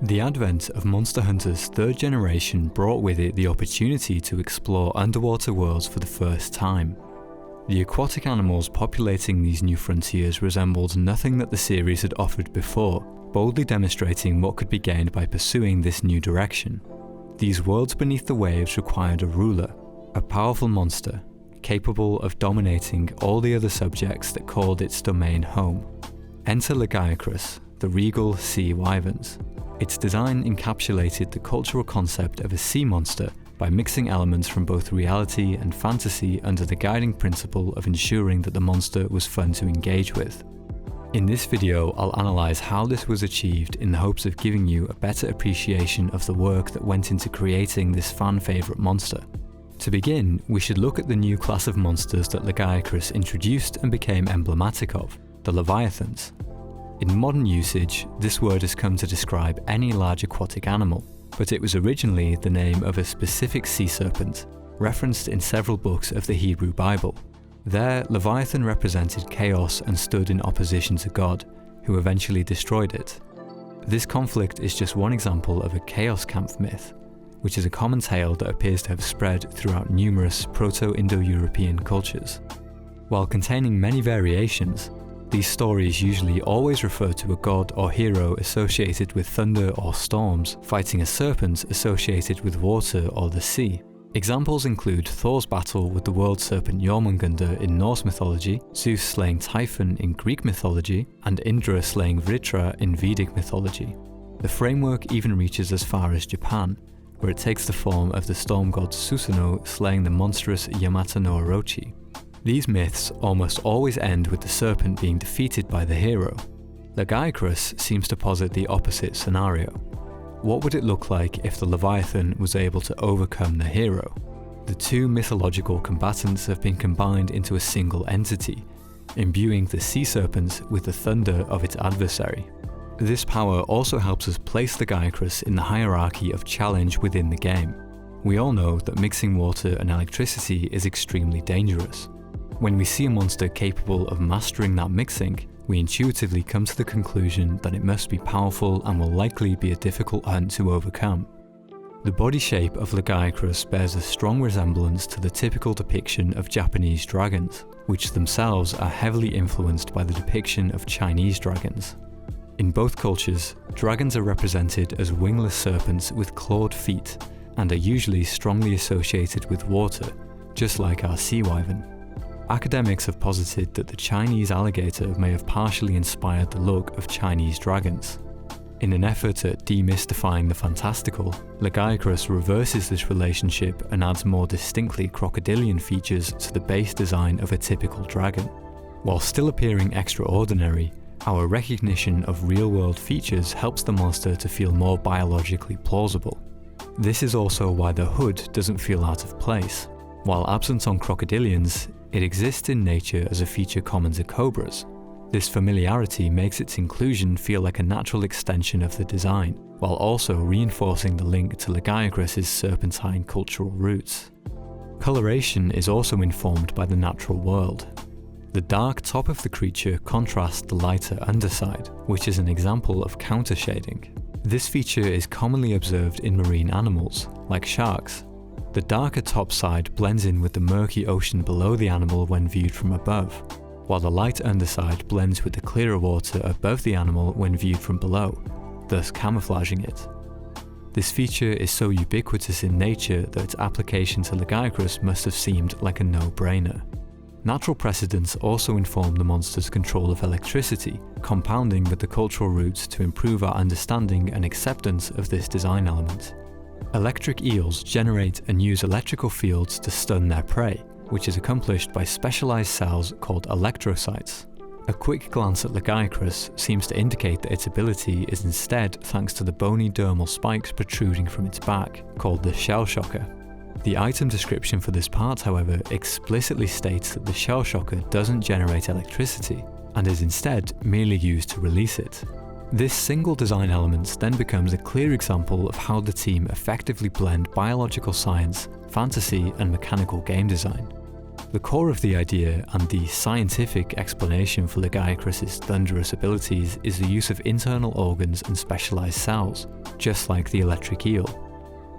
The advent of Monster Hunter's third generation brought with it the opportunity to explore underwater worlds for the first time. The aquatic animals populating these new frontiers resembled nothing that the series had offered before, boldly demonstrating what could be gained by pursuing this new direction. These worlds beneath the waves required a ruler, a powerful monster, capable of dominating all the other subjects that called its domain home. Enter Lagiacrus, the regal sea wyverns. Its design encapsulated the cultural concept of a sea monster by mixing elements from both reality and fantasy under the guiding principle of ensuring that the monster was fun to engage with. In this video, I'll analyse how this was achieved in the hopes of giving you a better appreciation of the work that went into creating this fan favourite monster. To begin, we should look at the new class of monsters that Lagiacrus introduced and became emblematic of, the Leviathans. In modern usage, this word has come to describe any large aquatic animal, but it was originally the name of a specific sea serpent, referenced in several books of the Hebrew Bible. There, Leviathan represented chaos and stood in opposition to God, who eventually destroyed it. This conflict is just one example of a chaos camp myth, which is a common tale that appears to have spread throughout numerous Proto-Indo-European cultures. While containing many variations, these stories usually always refer to a god or hero associated with thunder or storms, fighting a serpent associated with water or the sea. Examples include Thor's battle with the world serpent Jormungandr in Norse mythology, Zeus slaying Typhon in Greek mythology, and Indra slaying Vritra in Vedic mythology. The framework even reaches as far as Japan, where it takes the form of the storm god Susanoo slaying the monstrous Yamato no Orochi. These myths almost always end with the serpent being defeated by the hero. Lagiacrus seems to posit the opposite scenario. What would it look like if the Leviathan was able to overcome the hero? The two mythological combatants have been combined into a single entity, imbuing the sea serpent with the thunder of its adversary. This power also helps us place Lagiacrus in the hierarchy of challenge within the game. We all know that mixing water and electricity is extremely dangerous. When we see a monster capable of mastering that mixing, we intuitively come to the conclusion that it must be powerful and will likely be a difficult hunt to overcome. The body shape of Lagiacrus bears a strong resemblance to the typical depiction of Japanese dragons, which themselves are heavily influenced by the depiction of Chinese dragons. In both cultures, dragons are represented as wingless serpents with clawed feet, and are usually strongly associated with water, just like our sea wyvern. Academics have posited that the Chinese alligator may have partially inspired the look of Chinese dragons. In an effort at demystifying the fantastical, Lagiacrus reverses this relationship and adds more distinctly crocodilian features to the base design of a typical dragon. While still appearing extraordinary, our recognition of real-world features helps the monster to feel more biologically plausible. This is also why the hood doesn't feel out of place. While absent on crocodilians, it exists in nature as a feature common to cobras. This familiarity makes its inclusion feel like a natural extension of the design, while also reinforcing the link to Lagiacrus's serpentine cultural roots. Coloration is also informed by the natural world. The dark top of the creature contrasts the lighter underside, which is an example of countershading. This feature is commonly observed in marine animals, like sharks. The darker top side blends in with the murky ocean below the animal when viewed from above, while the light underside blends with the clearer water above the animal when viewed from below, thus camouflaging it. This feature is so ubiquitous in nature that its application to Lagiacrus must have seemed like a no-brainer. Natural precedents also inform the monster's control of electricity, compounding with the cultural roots to improve our understanding and acceptance of this design element. Electric eels generate and use electrical fields to stun their prey, which is accomplished by specialized cells called electrocytes. A quick glance at Lagiacrus seems to indicate that its ability is instead thanks to the bony dermal spikes protruding from its back, called the shell shocker. The item description for this part, however, explicitly states that the shell shocker doesn't generate electricity, and is instead merely used to release it. This single design element then becomes a clear example of how the team effectively blend biological science, fantasy, and mechanical game design. The core of the idea and the scientific explanation for Lagiacrus's thunderous abilities is the use of internal organs and specialized cells, just like the electric eel.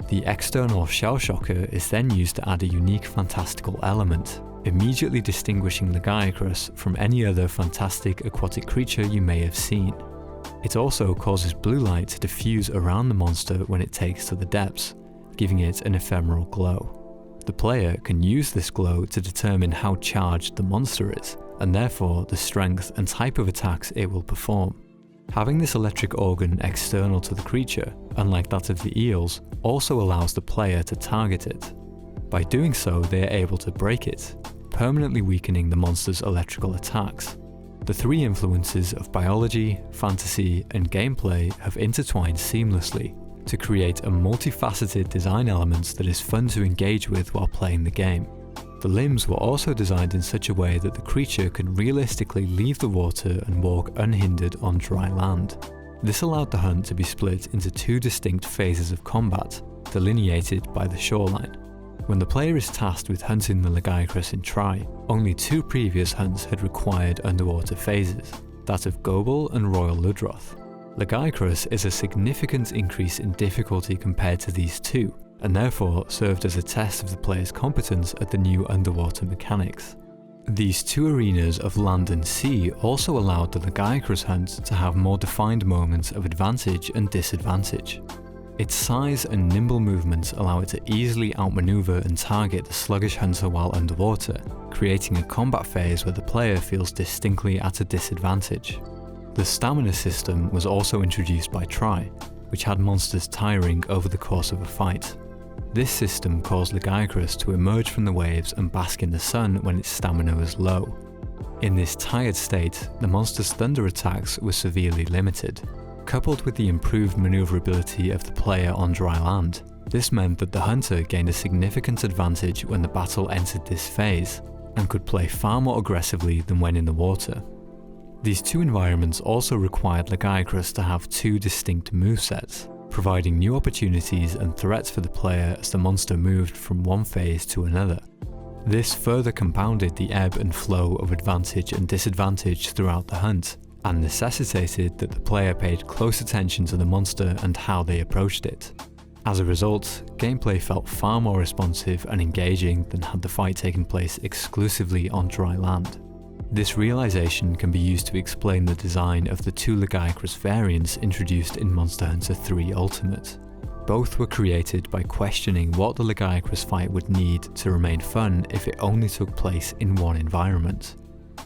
The external shell shocker is then used to add a unique fantastical element, immediately distinguishing Lagiacrus from any other fantastic aquatic creature you may have seen. It also causes blue light to diffuse around the monster when it takes to the depths, giving it an ephemeral glow. The player can use this glow to determine how charged the monster is, and therefore the strength and type of attacks it will perform. Having this electric organ external to the creature, unlike that of the eels, also allows the player to target it. By doing so, they are able to break it, permanently weakening the monster's electrical attacks. The three influences of biology, fantasy, and gameplay have intertwined seamlessly to create a multifaceted design element that is fun to engage with while playing the game. The limbs were also designed in such a way that the creature can realistically leave the water and walk unhindered on dry land. This allowed the hunt to be split into two distinct phases of combat, delineated by the shoreline. When the player is tasked with hunting the Lagiacrus in Tri, only two previous hunts had required underwater phases, that of Gobel and Royal Ludroth. Lagiacrus is a significant increase in difficulty compared to these two, and therefore served as a test of the player's competence at the new underwater mechanics. These two arenas of land and sea also allowed the Lagiacrus hunt to have more defined moments of advantage and disadvantage. Its size and nimble movements allow it to easily outmaneuver and target the sluggish hunter while underwater, creating a combat phase where the player feels distinctly at a disadvantage. The stamina system was also introduced by Tri, which had monsters tiring over the course of a fight. This system caused Lagiacrus to emerge from the waves and bask in the sun when its stamina was low. In this tired state, the monster's thunder attacks were severely limited. Coupled with the improved maneuverability of the player on dry land, this meant that the hunter gained a significant advantage when the battle entered this phase, and could play far more aggressively than when in the water. These two environments also required Lagiacrus to have two distinct movesets, providing new opportunities and threats for the player as the monster moved from one phase to another. This further compounded the ebb and flow of advantage and disadvantage throughout the hunt, and necessitated that the player paid close attention to the monster and how they approached it. As a result, gameplay felt far more responsive and engaging than had the fight taken place exclusively on dry land. This realization can be used to explain the design of the two Lagiacrus variants introduced in Monster Hunter 3 Ultimate. Both were created by questioning what the Lagiacrus fight would need to remain fun if it only took place in one environment.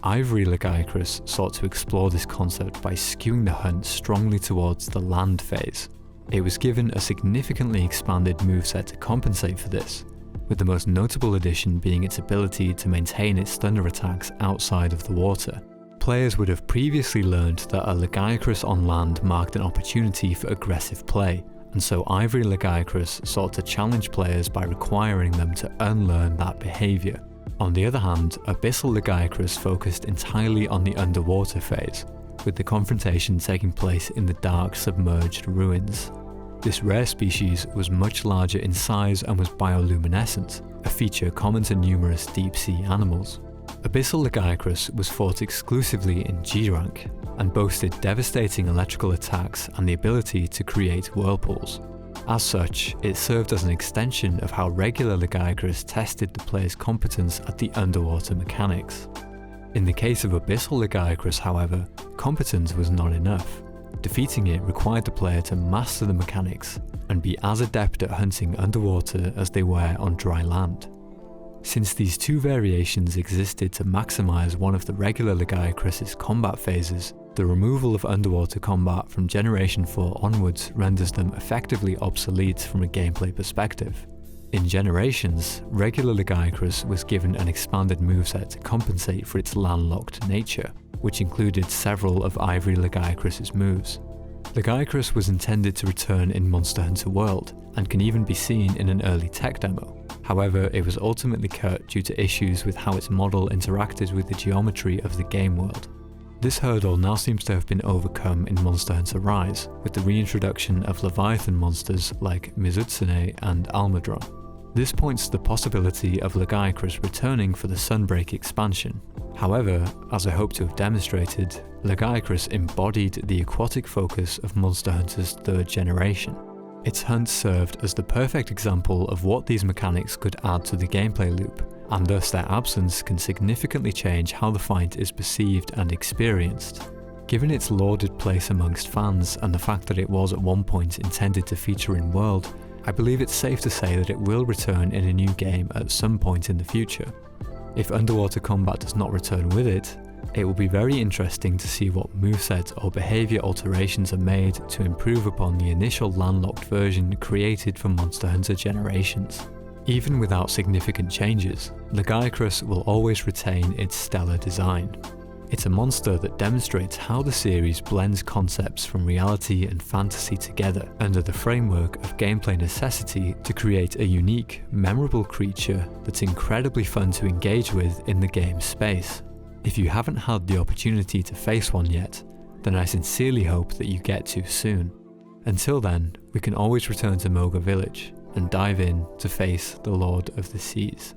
Ivory Lagiacrus sought to explore this concept by skewing the hunt strongly towards the land phase. It was given a significantly expanded moveset to compensate for this, with the most notable addition being its ability to maintain its thunder attacks outside of the water. Players would have previously learned that a Lagiacrus on land marked an opportunity for aggressive play, and so Ivory Lagiacrus sought to challenge players by requiring them to unlearn that behaviour. On the other hand, Abyssal Lagiacrus focused entirely on the underwater phase, with the confrontation taking place in the dark submerged ruins. This rare species was much larger in size and was bioluminescent, a feature common to numerous deep-sea animals. Abyssal Lagiacrus was fought exclusively in G rank, and boasted devastating electrical attacks and the ability to create whirlpools. As such, it served as an extension of how regular Lagiacrus tested the player's competence at the underwater mechanics. In the case of Abyssal Lagiacrus, however, competence was not enough. Defeating it required the player to master the mechanics and be as adept at hunting underwater as they were on dry land. Since these two variations existed to maximize one of the regular Lagiacrus's combat phases, the removal of underwater combat from Generation 4 onwards renders them effectively obsolete from a gameplay perspective. In Generations, regular Lagiacrus was given an expanded moveset to compensate for its landlocked nature, which included several of Ivory Lagiacrus's moves. Lagiacrus was intended to return in Monster Hunter World, and can even be seen in an early tech demo. However, it was ultimately cut due to issues with how its model interacted with the geometry of the game world. This hurdle now seems to have been overcome in Monster Hunter Rise, with the reintroduction of Leviathan monsters like Mizutsune and Almudron. This points to the possibility of Lagiacrus returning for the Sunbreak expansion. However, as I hope to have demonstrated, Lagiacrus embodied the aquatic focus of Monster Hunter's third generation. Its hunt served as the perfect example of what these mechanics could add to the gameplay loop, and thus their absence can significantly change how the fight is perceived and experienced. Given its lauded place amongst fans and the fact that it was at one point intended to feature in World, I believe it's safe to say that it will return in a new game at some point in the future. If underwater combat does not return with it, it will be very interesting to see what moveset or behaviour alterations are made to improve upon the initial landlocked version created for Monster Hunter Generations. Even without significant changes, Lagiacrus will always retain its stellar design. It's a monster that demonstrates how the series blends concepts from reality and fantasy together under the framework of gameplay necessity to create a unique, memorable creature that's incredibly fun to engage with in the game's space. If you haven't had the opportunity to face one yet, then I sincerely hope that you get to soon. Until then, we can always return to Moga Village and dive in to face the Lord of the Seas.